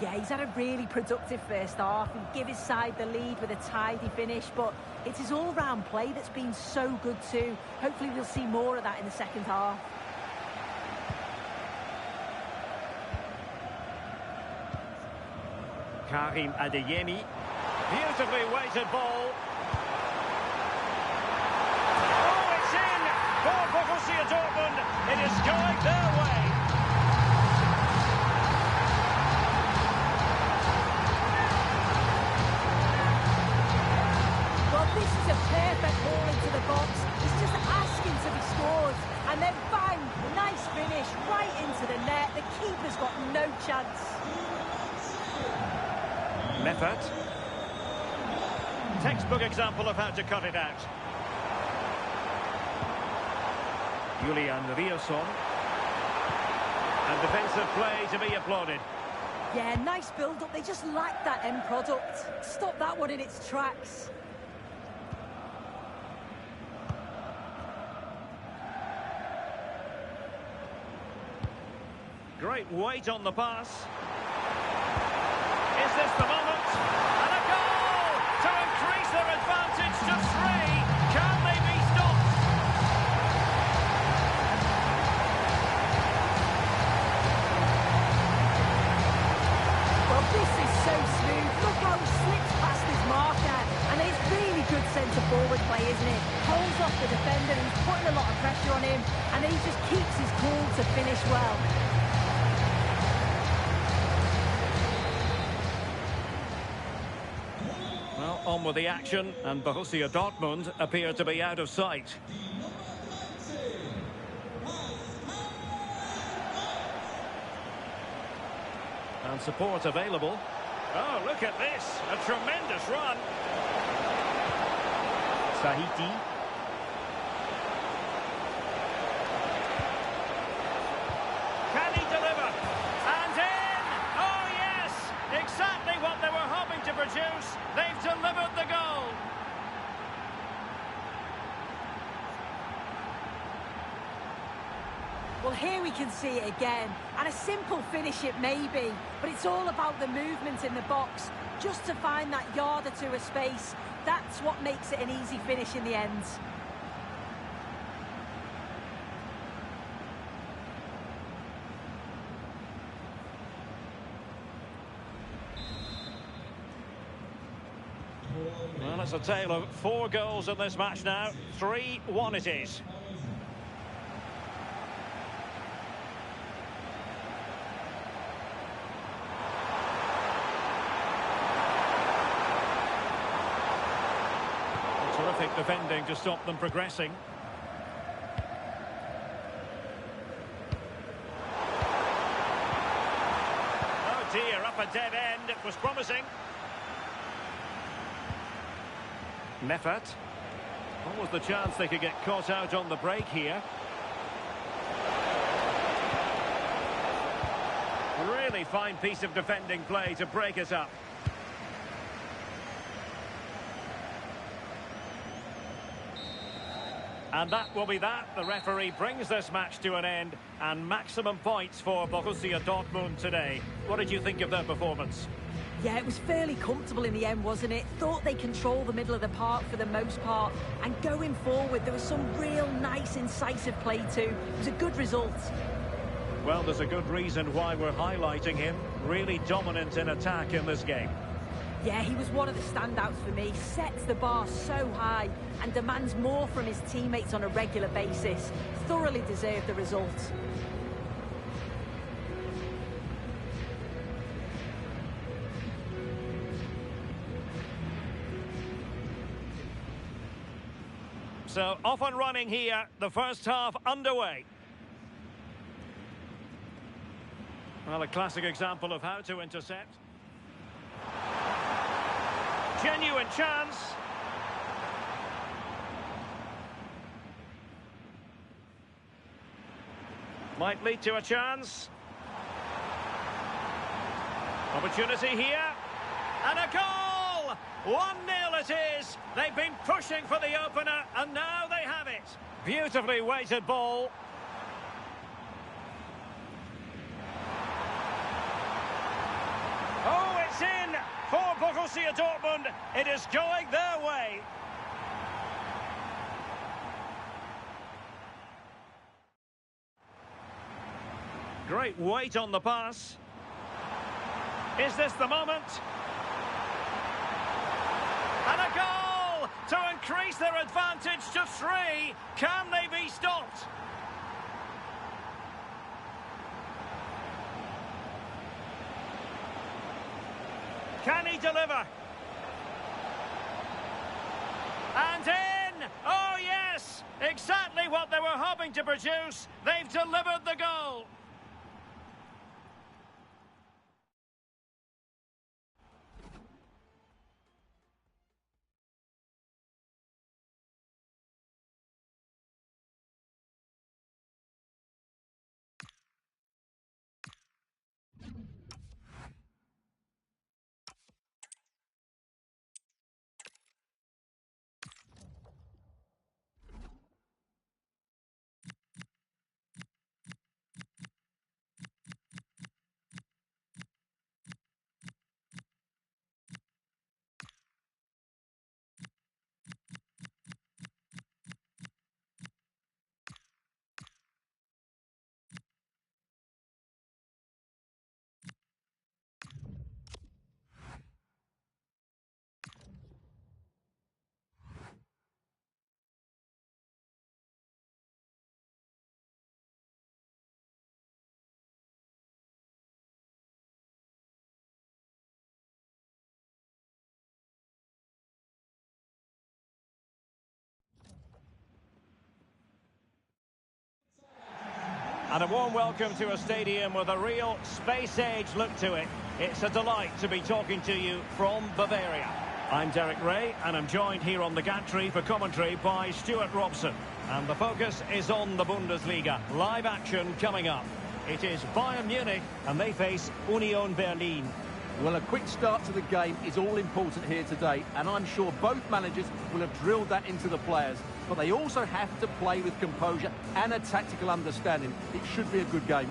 Yeah, he's had a really productive first half. He gave his side the lead with a tidy finish, but it's his all-round play that's been so good too. Hopefully we'll see more of that in the second half.
Karim Adeyemi. Beautifully weighted ball. Oh, it's in for Borussia Dortmund. It is going their way.
Well, this is a perfect ball into the box. It's just asking to be scored. And then bang, nice finish right into the net. The keeper's got no chance.
Meffert. Textbook example of how to cut it out. Julian Rierson. And defensive play to be applauded.
Yeah, nice build-up. They just lack that end product. Stop that one in its tracks.
Great weight on the pass. Is this the moment? And a goal to increase their advantage to 3. Can they be stopped?
Well, this is so smooth. Look how he slips past his marker. And it's really good centre-forward play, isn't it? Holds off the defender, who's putting a lot of pressure on him. And then he just keeps his cool to finish well.
On with the action, and Borussia Dortmund appear to be out of sight. And support available. Oh, look at this. A tremendous run. Sahiti. Can he deliver? And in! Oh, yes! Exactly what they were hoping to produce. They've delivered the goal.
Well, here we can see it again. And a simple finish it may be, but it's all about the movement in the box. Just to find that yard or two of space, that's what makes it an easy finish in the end.
Well, it's a tale of 4 goals in this match now. 3-1 it is. Terrific defending to stop them progressing. Oh dear, up a dead end. It was promising. Meffert. What was the chance they could get caught out on the break here? Really fine piece of defending play to break it up. And that will be that. The referee brings this match to an end, and maximum points for Borussia Dortmund today. What did you think of their performance?
Yeah, it was fairly comfortable in the end, wasn't it? Thought they controlled the middle of the park for the most part. And going forward, there was some real nice, incisive play too. It was a good result.
Well, there's a good reason why we're highlighting him. Really dominant in attack in this game.
Yeah, he was one of the standouts for me. Sets the bar so high and demands more from his teammates on a regular basis. Thoroughly deserved the result.
So, off and running here, the first half underway. Well, a classic example of how to intercept. Genuine chance. Might lead to a chance. Opportunity here. And a goal! 1-0 it is. They've been pushing for the opener, and now they have it. Beautifully weighted ball. Oh, it's in for Borussia Dortmund. It is going their way. Great weight on the pass. Is this the moment? And a goal to increase their advantage to 3. Can they be stopped? Can he deliver? And in! Oh, yes! Exactly what they were hoping to produce. They've delivered the goal. And a warm welcome to a stadium with a real space-age look to it. It's a delight to be talking to you from Bavaria. I'm Derek Ray, and I'm joined here on the gantry for commentary by Stuart Robson. And the focus is on the Bundesliga. Live action coming up. It is Bayern Munich, and they face Union Berlin.
Well, a quick start to the game is all important here today, and I'm sure both managers will have drilled that into the players. But they also have to play with composure and a tactical understanding. It should be a good game.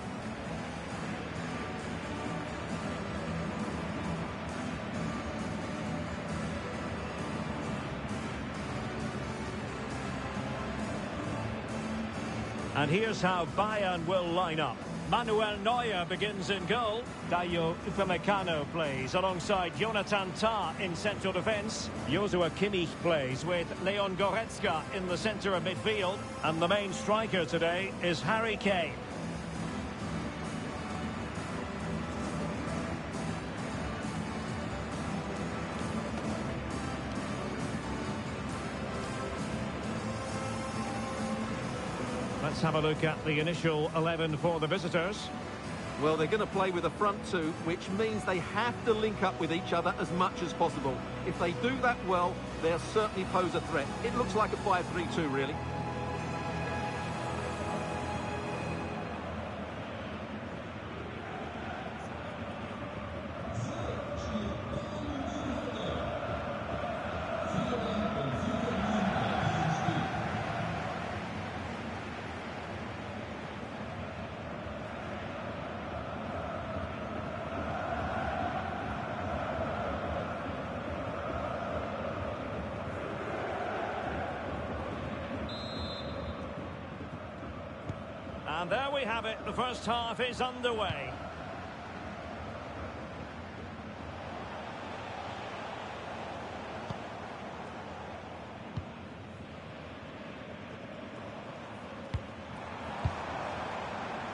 And here's how Bayern will line up. Manuel Neuer begins in goal. Dayot Upamecano plays alongside Jonathan Tah in central defence. Joshua Kimmich plays with Leon Goretzka in the centre of midfield. And the main striker today is Harry Kane. Let's have a look at the initial 11 for the visitors.
Well, they're going to play with a front two, which means they have to link up with each other as much as possible. If they do that well, they'll certainly pose a threat. It looks like a 5-3-2, really.
And there we have it. The first half is underway.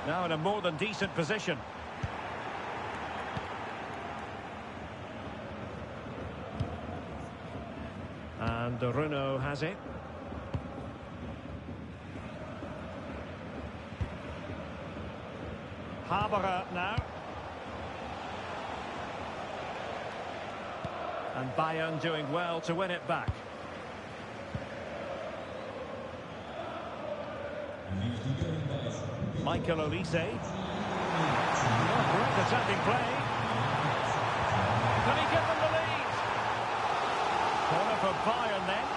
Now in a more than decent position. And Bruno has it. Hamburger now. And Bayern doing well to win it back. Michael Olise. Great attacking play. Can he give them the lead? Corner for Bayern then.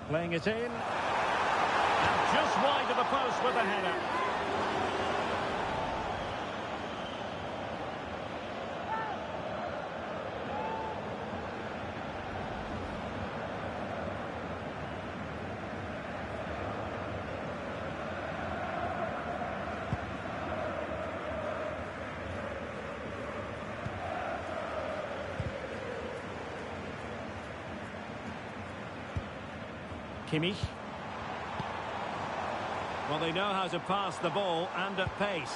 Playing it in. And just wide of the post with a header. Kimmich. Well, they know how to pass the ball and at pace.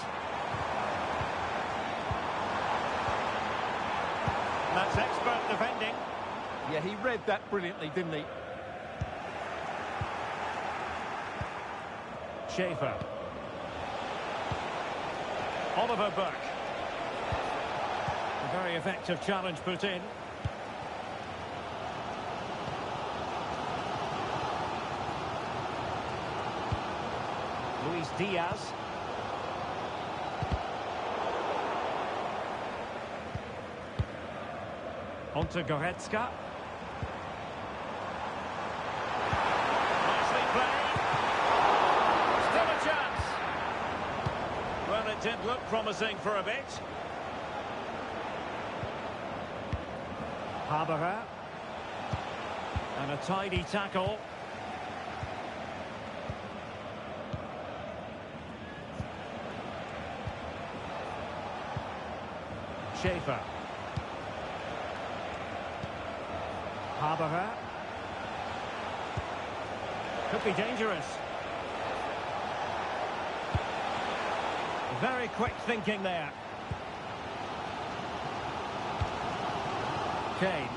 That's expert defending.
Yeah, he read that brilliantly, didn't he?
Schaefer. Oliver Burke. A very effective challenge put in. Luis Diaz. On to Goretzka. Nicely played. Still a chance. Well, it did look promising for a bit. Hamburger. And a tidy tackle. Schaefer. Hamburger. Could be dangerous. Very quick thinking there. Kane.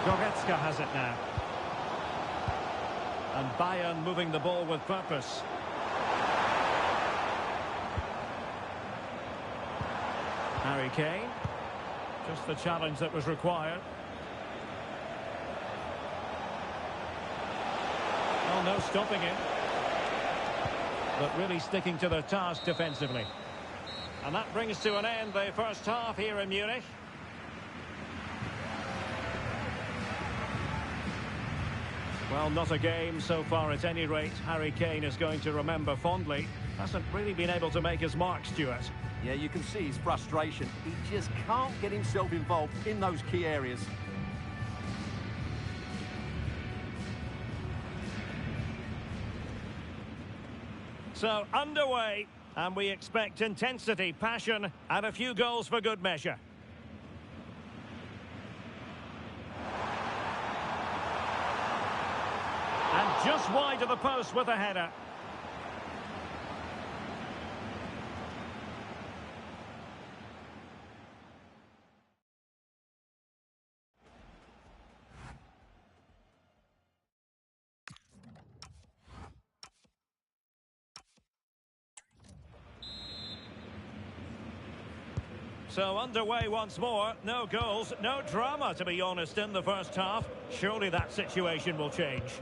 Goretzka has it now. And Bayern moving the ball with purpose. Harry Kane. Just the challenge that was required. Well, no stopping him. But really sticking to their task defensively. And that brings to an end the first half here in Munich. Well, not a game so far at any rate. Harry Kane is going to remember fondly. Hasn't really been able to make his mark, Stuart.
Yeah, you can see his frustration. He just can't get himself involved in those key areas.
So, underway, and we expect intensity, passion, and a few goals for good measure. And just wide of the post with a header. So underway once more, no goals, no drama to be honest in the first half. Surely that situation will change.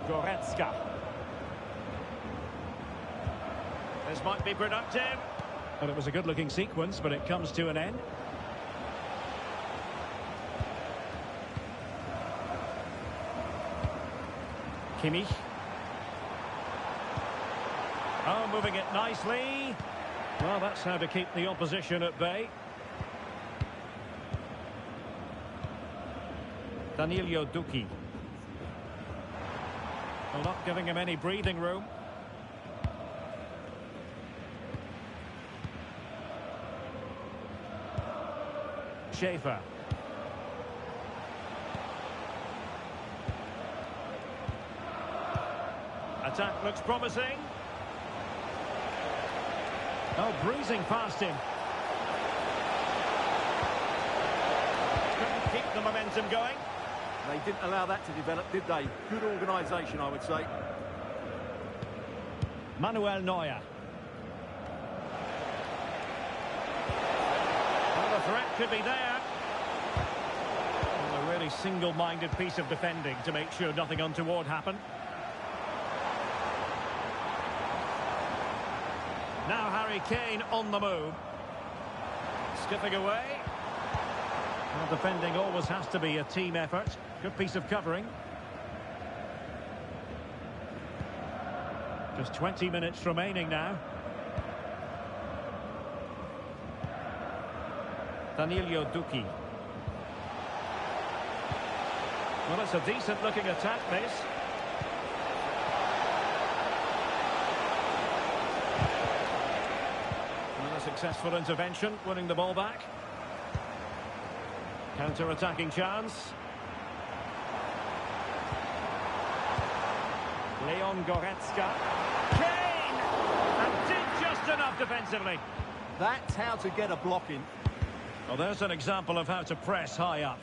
Goretzka. This might be productive. Well, it was a good looking sequence, but it comes to an end. Kimmich. Oh, moving it nicely. Well, that's how to keep the opposition at bay. Danilo Duki. Well, not giving him any breathing room. Schaefer. Attack looks promising. Oh, breezing past him. Couldn't keep the momentum going.
They didn't allow that to develop, did they? Good organisation, I would say.
Manuel Neuer. Well, the threat could be there. Well, a really single-minded piece of defending to make sure nothing untoward happened. Now Harry Kane on the move. Skipping away. Well, defending always has to be a team effort. Good piece of covering. Just 20 minutes remaining now. Danilo Duki. Well, it's a decent-looking attack, this. Successful intervention, winning the ball back. Counter-attacking chance. Leon Goretzka. Kane! And did just enough defensively.
That's how to get a block in.
Well, there's an example of how to press high up.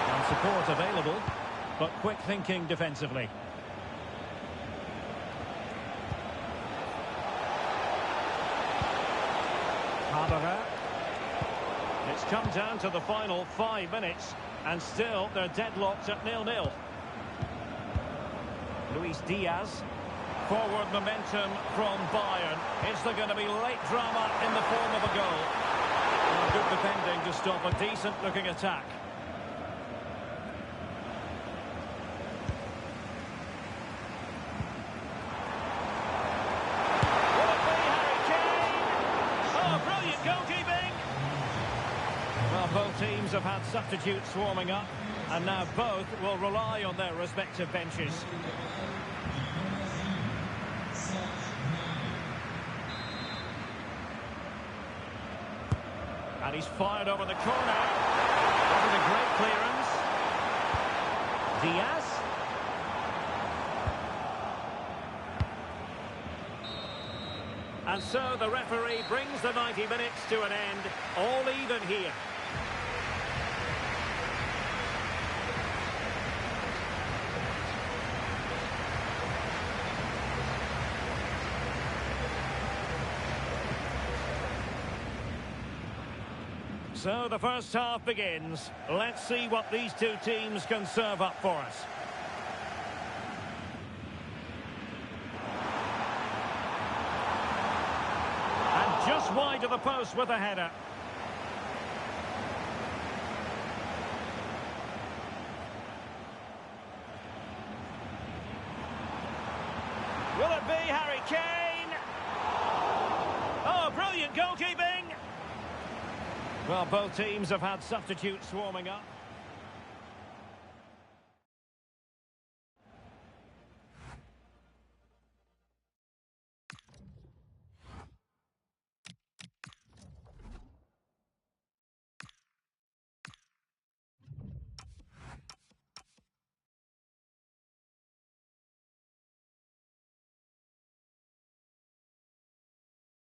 And support available, but quick thinking defensively. Hamburger. It's come down to the final 5 minutes, and still they're deadlocked at 0-0. Luis Diaz. Forward momentum from Bayern. Is there going to be late drama in the form of a goal? Well, good defending to stop a decent-looking attack. Will it be Harry Kane? Oh, brilliant goalkeeping! Well, both teams have had substitutes warming up, and now both will rely on their respective benches. And he's fired over the corner. That was a great clearance. Diaz. And so the referee brings the 90 minutes to an end. All even here. So the first half begins. Let's see what these two teams can serve up for us. And just wide of the post with a header. Will it be Harry Kane? Oh, brilliant goalkeeping! Well, both teams have had substitutes warming up.